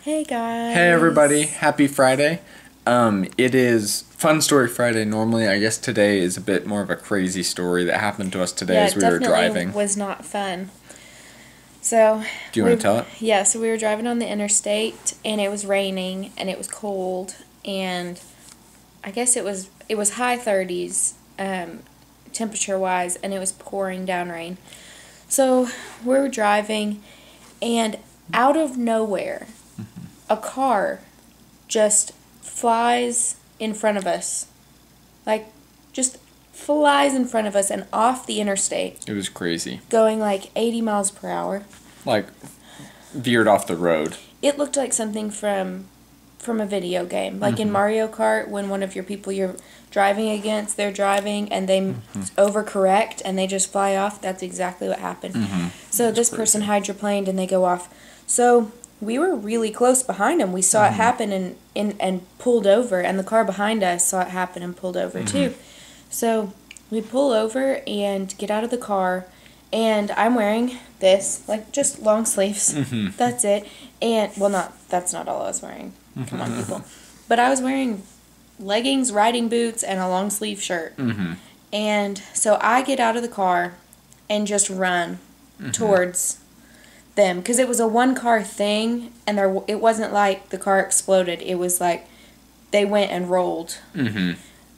Hey guys. Hey everybody, happy Friday. It is Fun Story Friday normally. I guess today is a bit more of a crazy story that happened to us today as we were driving. It was not fun. So Do you want to tell it? Yeah, so we were driving on the interstate and it was raining and it was cold and I guess it was high 30s temperature wise and it was pouring down rain. So we were driving and out of nowhere a car just flies in front of us. Like, just flies in front of us and off the interstate. It was crazy. Going like 80 miles per hour. Like, veered off the road. It looked like something from a video game. Like in Mario Kart, when one of your people you're driving against, they're driving and they overcorrect and they just fly off. That's exactly what happened. So this person hydroplaned and they go off. So we were really close behind him. We saw it happen and pulled over, and the car behind us saw it happen and pulled over too. So we pull over and get out of the car, and I'm wearing this, like, just long sleeves. That's it. And, well, that's not all I was wearing. Come on, people. But I was wearing leggings, riding boots, and a long sleeve shirt. And so I get out of the car and just run towards them, because it was a one-car thing, and it wasn't like the car exploded. It was like they went and rolled.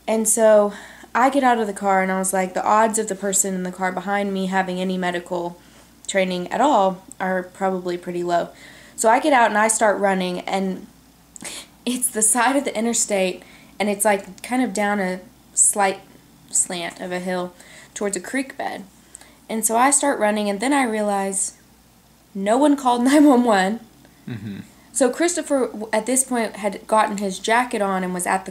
And so I get out of the car, and I was like, the odds of the person in the car behind me having any medical training at all are probably pretty low. So I get out, and I start running, and it's the side of the interstate, and it's like kind of down a slight slant of a hill towards a creek bed. And so I start running, and then I realize no one called 911. So Christopher, at this point, had gotten his jacket on and was at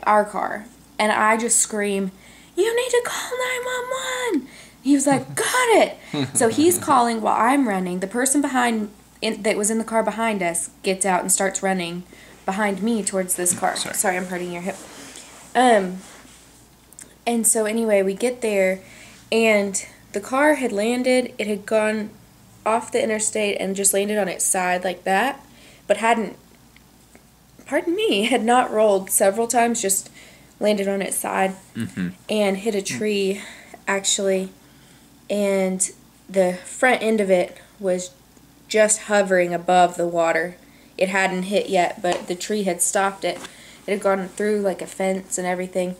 our car. And I just scream, "You need to call 911!" He was like, "Got it!" So he's calling while I'm running. The person that was in the car behind us gets out and starts running behind me towards this car. Sorry, I'm hurting your hip. And so anyway, we get there, and the car had landed. It had gone off the interstate and just landed on its side like that, but had not rolled several times, just landed on its side and hit a tree, actually, and the front end of it was just hovering above the water. It hadn't hit yet, but the tree had stopped it. It had gone through like a fence and everything.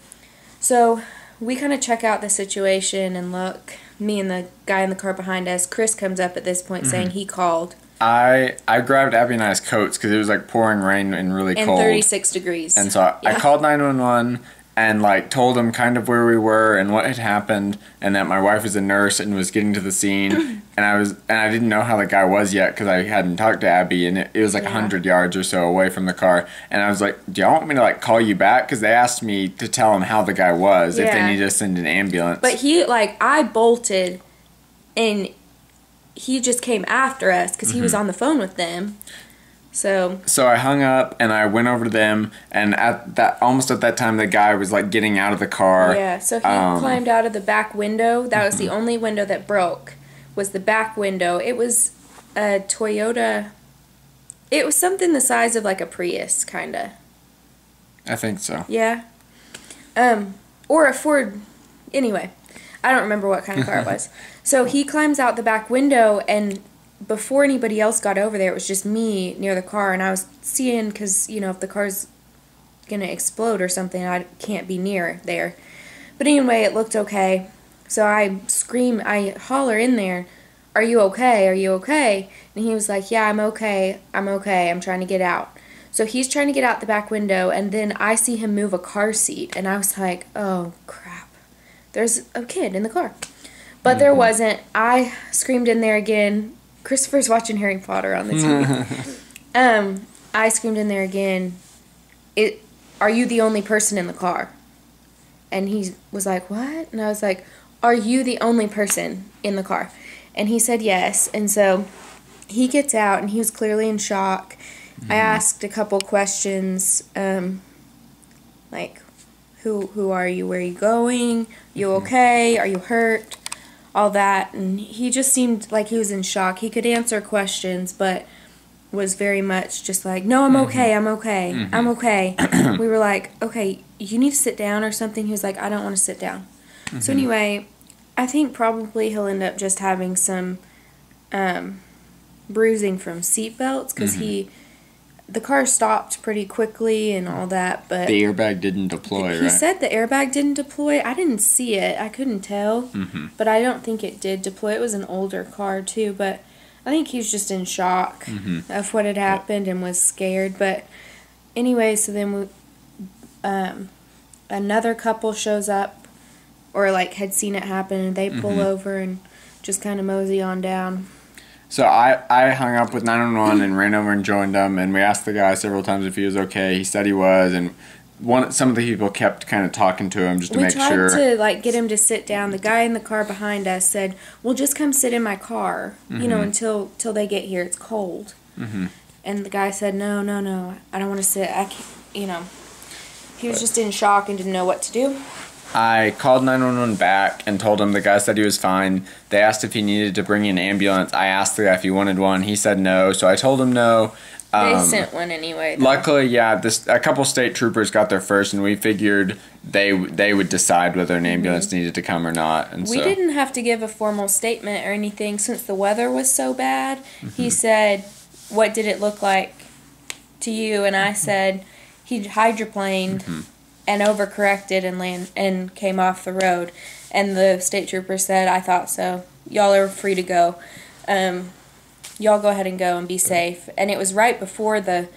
So we kind of check out the situation and look. Me and the guy in the car behind us, Chris comes up at this point saying he called. I grabbed Abby and I's coats because it was like pouring rain and really cold. And 36 degrees. And so I called 911 and like told them kind of where we were and what had happened, and that my wife was a nurse and was getting to the scene. And I didn't know how the guy was yet because I hadn't talked to Abby, and it was like 100 yards or so away from the car. And I was like, "Do y'all want me to like call you back?" Because they asked me to tell them how the guy was, if they needed to send an ambulance. But I bolted, and he just came after us because he was on the phone with them. So I hung up and I went over to them, and almost at that time the guy was like getting out of the car. Yeah, so he climbed out of the back window. That was the only window that broke, was the back window. It was a Toyota. It was something the size of like a Prius, kinda. I think so. Yeah. Or a Ford. Anyway, I don't remember what kind of car it was. So he climbs out the back window, and before anybody else got over there, it was just me near the car, and I was seeing, because, you know, if the car's gonna explode or something, I can't be near there. But anyway, it looked okay. So I holler in there, "Are you okay? Are you okay?" And he was like, "Yeah, I'm okay. I'm okay. I'm trying to get out." So he's trying to get out the back window, and then I see him move a car seat, and I was like, "Oh, crap. There's a kid in the car." But there wasn't. I screamed in there again. Christopher's watching Harry Potter on the TV. I screamed in there again, "Are you the only person in the car?" And he was like, "What?" And I was like, "Are you the only person in the car?" And he said yes. And so he gets out, and he was clearly in shock. I asked a couple questions, like, who are you? Where are you going? You okay? Are you hurt? All that. And he just seemed like he was in shock. He could answer questions, but was very much just like, no, I'm okay, I'm okay, I'm okay. We were like, okay, you need to sit down or something. He was like, I don't want to sit down. So anyway, I think probably he'll end up just having some bruising from seat belts because the car stopped pretty quickly and all that, but the airbag didn't deploy, right? He said the airbag didn't deploy. I didn't see it. I couldn't tell, but I don't think it did deploy. It was an older car too, but I think he was just in shock of what had happened and was scared. But anyway, so then another couple shows up, or like had seen it happen, and they pull over and just kind of mosey on down. So I hung up with 911 and ran over and joined them, and we asked the guy several times if he was okay. He said he was, and some of the people kept kind of talking to him just to make sure. We tried to like get him to sit down. The guy in the car behind us said, "Well, just come sit in my car, you know, until they get here. It's cold." And the guy said, "No, I don't want to sit. I can't, you know." He was just in shock and didn't know what to do. I called 911 back and told him the guy said he was fine. They asked if he needed to bring an ambulance. I asked the guy if he wanted one. He said no, so I told him no. They sent one anyway, though. Luckily, yeah, a couple state troopers got there first, and we figured they would decide whether an ambulance needed to come or not. And we didn't have to give a formal statement or anything since the weather was so bad. He said, "What did it look like to you?" And I said, "He hydroplaned and overcorrected and came off the road." And the state trooper said, "I thought so. Y'all are free to go. Y'all go ahead and go and be safe." And it was right before the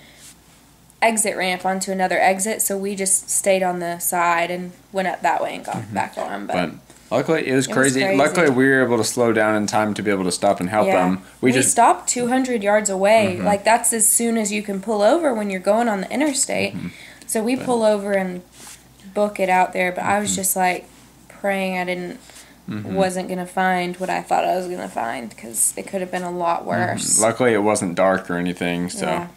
exit ramp onto another exit, so we just stayed on the side and went up that way and got back on. But luckily, it was crazy. Luckily, we were able to slow down in time to be able to stop and help them. We just stopped 200 yards away. Like, that's as soon as you can pull over when you're going on the interstate. So we pull over and book it out there, but I was just like praying I wasn't gonna find what I thought I was gonna find, because it could have been a lot worse. Luckily, it wasn't dark or anything, so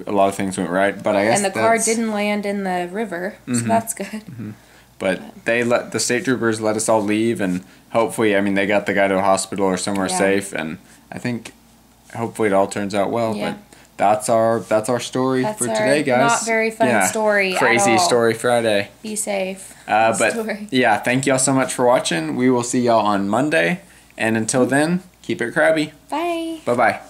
a lot of things went right. But I guess the car didn't land in the river, so that's good. But the state troopers let us all leave, and hopefully, I mean, they got the guy to a hospital or somewhere safe, and I think hopefully it all turns out well. But that's our story for today, guys. Not very fun story. Crazy at all. Story Friday. Be safe. Yeah, thank y'all so much for watching. We will see y'all on Monday, and until then, keep it crabby. Bye. Bye-bye.